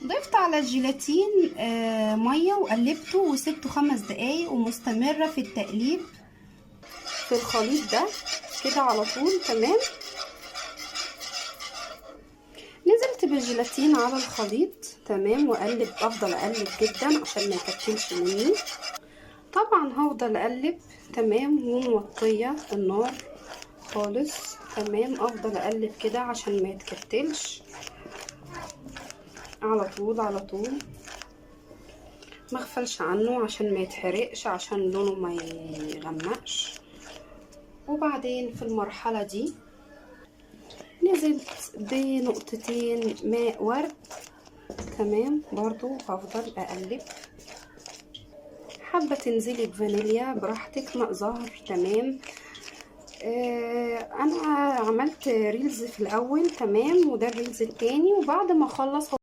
ضفت على الجيلاتين ميه وقلبته وسبته 5 دقايق ومستمره في التقليب في الخليط ده كده على طول. تمام. نزلت بالجيلاتين على الخليط. تمام. واقلب، افضل اقلب جدا عشان ما يكتلش مني. طبعا هفضل اقلب. تمام. وموطيه النار خالص. تمام. افضل اقلب كده عشان ما يتكتلش على طول على طول، ما اغفلش عنه عشان ما يتحرقش، عشان لونه ما يغمقش. وبعدين في المرحله دي نزلت بنقطتين ماء ورد. تمام. برضو هفضل اقلب. حابه تنزلي بفانيليا براحتك، ماء زهر. تمام. انا عملت ريلز في الاول. تمام. وده الريلز التاني. وبعد ما اخلص